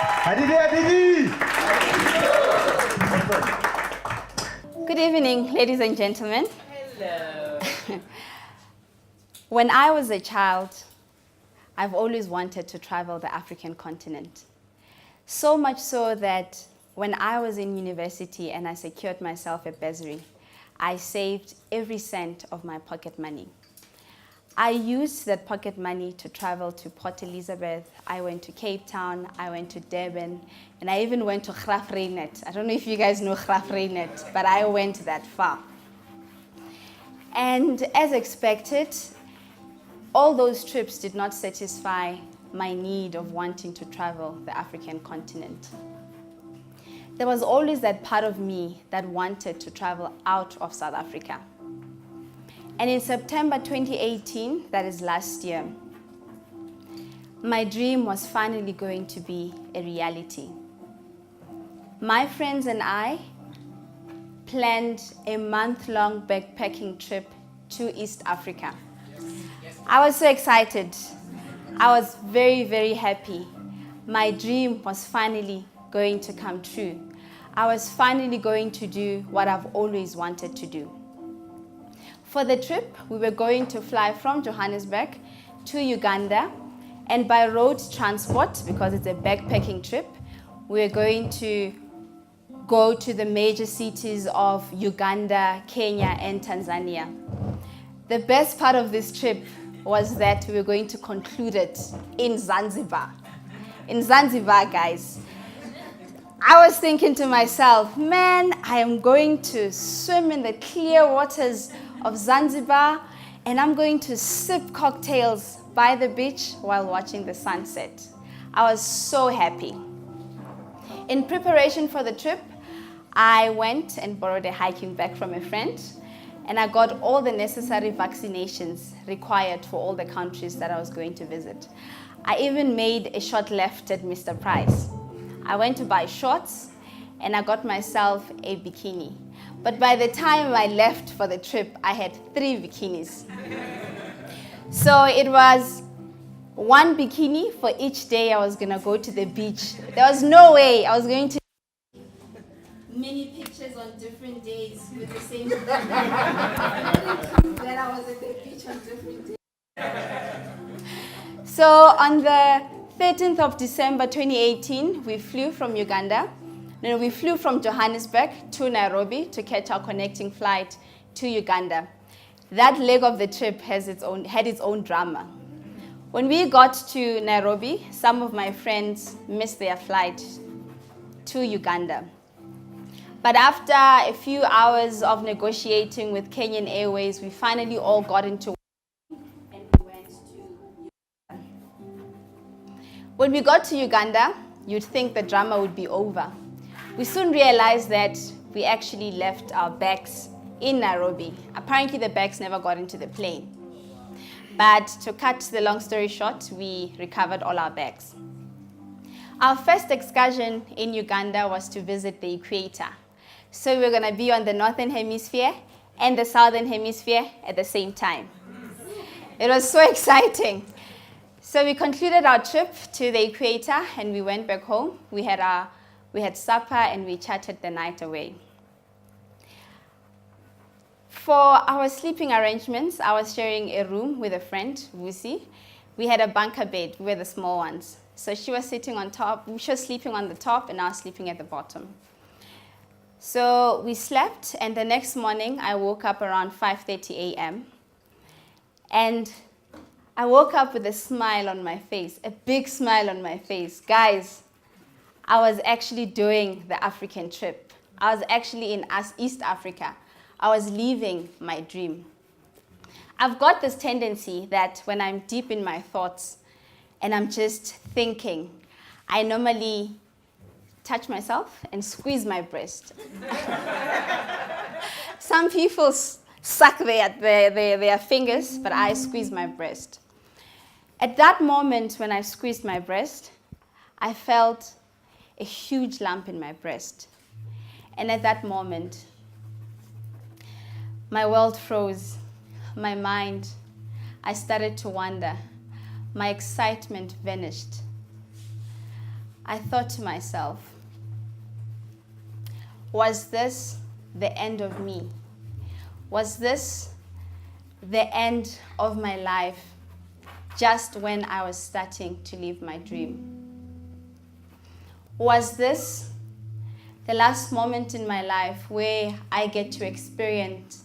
Hadithi! Good evening, ladies and gentlemen. Hello. When I was a child, I've always wanted to travel the African continent. So much so that when I was in university and I secured myself a bursary, I saved every cent of my pocket money. I used that pocket money to travel to Port Elizabeth. I went to Cape Town, I went to Durban, and I even went to Graaff-Reinet. I don't know if you guys know Graaff-Reinet, but I went that far. And as expected, all those trips did not satisfy my need of wanting to travel the African continent. There was always that part of me that wanted to travel out of South Africa. And in September 2018, that is last year, my dream was finally going to be a reality. My friends and I planned a month-long backpacking trip to East Africa. I was so excited. I was very, very happy. My dream was finally going to come true. I was finally going to do what I've always wanted to do. For the trip, we were going to fly from Johannesburg to Uganda, and by road transport, because it's a backpacking trip, we were going to go to the major cities of Uganda, Kenya, and Tanzania. The best part of this trip was that we were going to conclude it in Zanzibar. In Zanzibar, guys. I was thinking to myself, man, I am going to swim in the clear waters of Zanzibar, and I'm going to sip cocktails by the beach while watching the sunset. I was so happy. In preparation for the trip, I went and borrowed a hiking bag from a friend, and I got all the necessary vaccinations required for all the countries that I was going to visit. I even made a short left at Mr. Price. I went to buy shorts, and I got myself a bikini. But by the time I left for the trip, I had 3 bikinis. So it was 1 bikini for each day I was gonna go to the beach. There was no way I was going to many pictures on different days with the same bikini. That I was at the beach on different days. So on the 13th of December 2018, we flew from Uganda. Then we flew from Johannesburg to Nairobi to catch our connecting flight to Uganda. That leg of the trip had its own drama. When we got to Nairobi, some of my friends missed their flight to Uganda. But after a few hours of negotiating with Kenyan Airways, we finally all got into and we went to Uganda. When we got to Uganda, you'd think the drama would be over. We soon realized that we actually left our bags in Nairobi. Apparently the bags never got into the plane. But to cut the long story short, we recovered all our bags. Our first excursion in Uganda was to visit the equator. So we were going to be on the northern hemisphere and the southern hemisphere at the same time. It was so exciting. So we concluded our trip to the equator and we went back home. We had supper and we chatted the night away. For our sleeping arrangements, I was sharing a room with a friend, Wusi. We had a bunker bed. We were the small ones. So she was sitting on top. She was sleeping on the top and I was sleeping at the bottom. So we slept, and the next morning I woke up around 5:30 a.m. And I woke up with a smile on my face, a big smile on my face. Guys, I was actually doing the African trip. I was actually in East Africa. I was living my dream. I've got this tendency that when I'm deep in my thoughts and I'm just thinking, I normally touch myself and squeeze my breast. Some people suck their fingers, but I squeeze my breast. At that moment when I squeezed my breast, I felt a huge lump in my breast. And at that moment, my world froze, my mind, I started to wonder. My excitement vanished. I thought to myself, was this the end of me? Was this the end of my life just when I was starting to live my dream? Was this the last moment in my life where I get to experience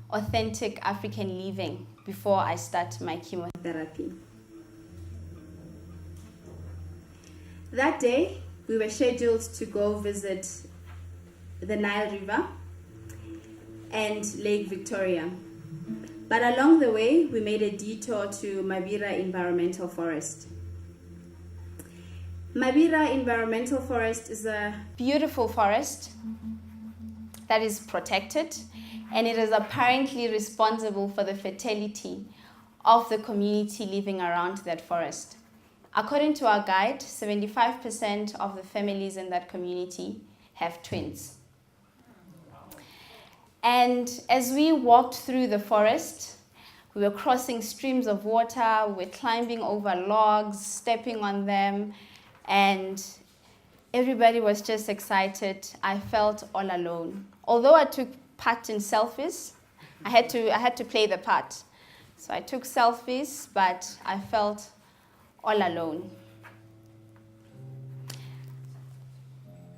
authentic African living before I start my chemotherapy? That day, we were scheduled to go visit the Nile River and Lake Victoria. But along the way, we made a detour to Mabira Environmental Forest. Mabira Environmental Forest is a beautiful forest that is protected, and it is apparently responsible for the fertility of the community living around that forest. According to our guide, 75% of the families in that community have twins. And as we walked through the forest, we were crossing streams of water, we were climbing over logs, stepping on them, and everybody was just excited. I felt all alone. Although I took part in selfies, I had to play the part. So I took selfies, but I felt all alone.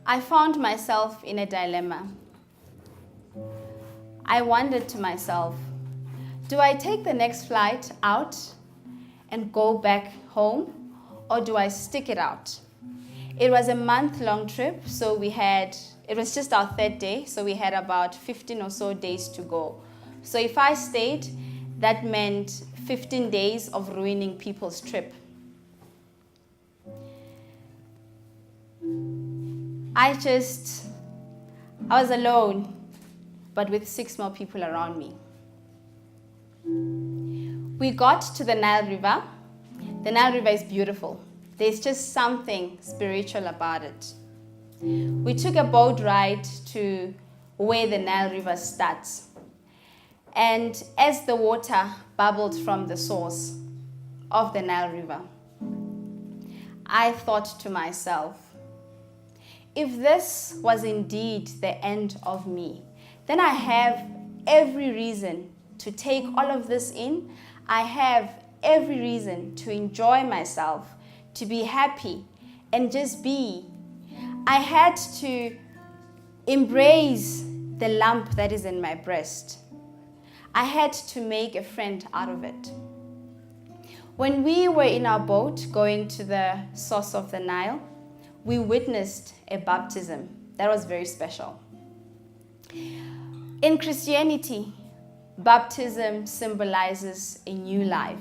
I found myself in a dilemma. I wondered to myself, do I take the next flight out and go back home, or do I stick it out? It was a month-long trip, so it was just our third day, so we had about 15 or so days to go. So if I stayed, that meant 15 days of ruining people's trip. I was alone, but with 6 more people around me. We got to the Nile River. The Nile River is beautiful. There's just something spiritual about it. We took a boat ride to where the Nile River starts. And as the water bubbled from the source of the Nile River, I thought to myself, if this was indeed the end of me, then I have every reason to take all of this in. I have every reason to enjoy myself, to be happy, and just be. I had to embrace the lump that is in my breast. I had to make a friend out of it. When we were in our boat going to the source of the Nile, we witnessed a baptism that was very special. In Christianity, baptism symbolizes a new life,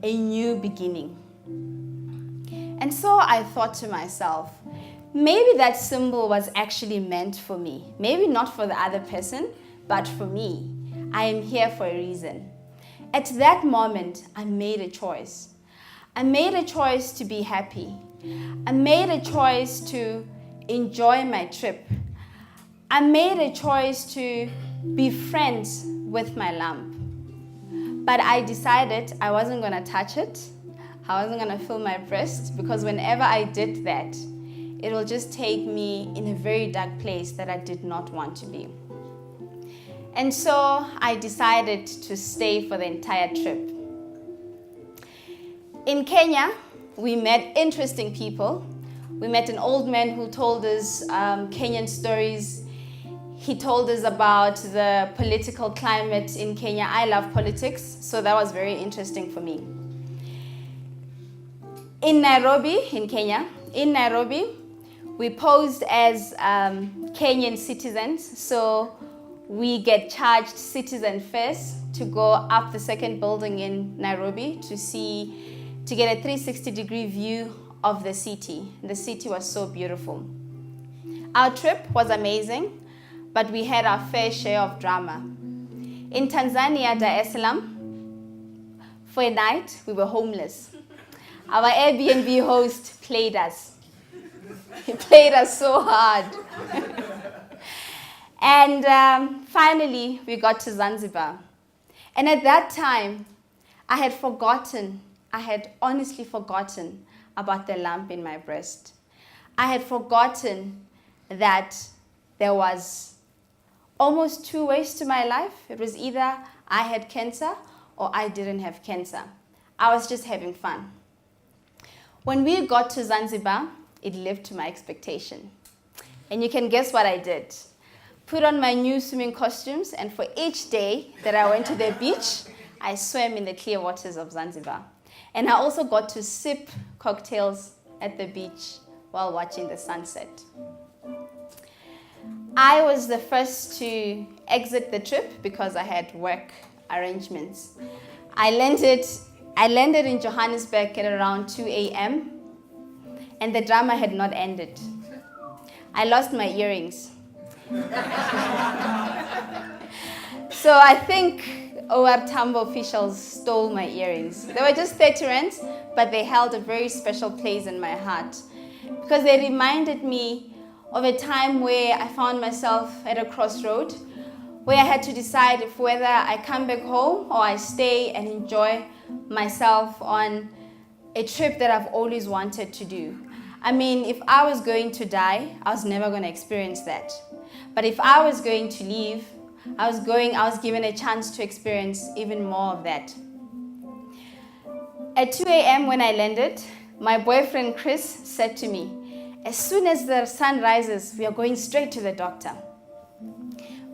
a new beginning. And so I thought to myself, maybe that symbol was actually meant for me. Maybe not for the other person, but for me. I am here for a reason. At that moment, I made a choice. I made a choice to be happy. I made a choice to enjoy my trip. I made a choice to be friends with my lump. But I decided I wasn't going to touch it. I wasn't going to feel my breast, because whenever I did that, it will just take me in a very dark place that I did not want to be. And so I decided to stay for the entire trip. In Kenya, we met interesting people. We met an old man who told us Kenyan stories. He told us about the political climate in Kenya. I love politics, so that was very interesting for me. In Nairobi, in Kenya, we posed as Kenyan citizens, so we get charged citizen fares to go up the second building in Nairobi to get a 360-degree view of the city. The city was so beautiful. Our trip was amazing, but we had our fair share of drama. In Tanzania, Dar es Salaam, for a night, we were homeless. Our Airbnb host played us. He played us so hard. And finally, we got to Zanzibar. And at that time, I had honestly forgotten about the lump in my breast. I had forgotten that there was almost two ways to my life. It was either I had cancer or I didn't have cancer. I was just having fun. When we got to Zanzibar, it lived to my expectation. And you can guess what I did. Put on my new swimming costumes, and for each day that I went to the beach, I swam in the clear waters of Zanzibar. And I also got to sip cocktails at the beach while watching the sunset. I was the first to exit the trip because I had work arrangements. I landed in Johannesburg at around 2 a.m. and the drama had not ended. I lost my earrings. So I think OR Tambo officials stole my earrings. They were just 30 rands, but they held a very special place in my heart because they reminded me of a time where I found myself at a crossroad, where I had to decide if whether I come back home or I stay and enjoy myself on a trip that I've always wanted to do. I mean, if I was going to die, I was never going to experience that. But if I was going to leave, I was given a chance to experience even more of that. At 2 a.m. when I landed, my boyfriend Chris said to me, "As soon as the sun rises, we are going straight to the doctor."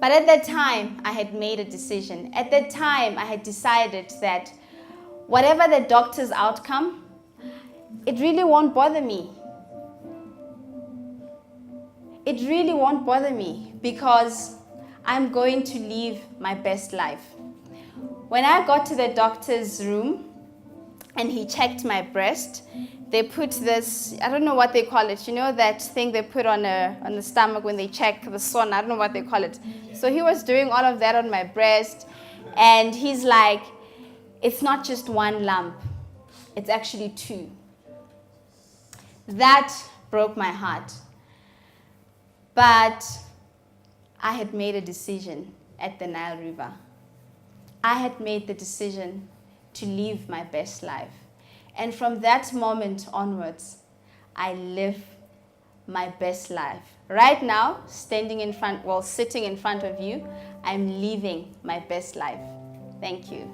But at that time, I had made a decision. At that time, I had decided that whatever the doctor's outcome, it really won't bother me. It really won't bother me because I'm going to live my best life. When I got to the doctor's room and he checked my breast, they put this, I don't know what they call it, you know that thing they put on the stomach when they check the son, I don't know what they call it. So he was doing all of that on my breast, and he's like, "It's not just one lump, it's actually two." That broke my heart. But I had made a decision at the Nile River. I had made the decision to live my best life. And from that moment onwards, I live my best life. Right now, sitting in front of you, I'm living my best life. Thank you.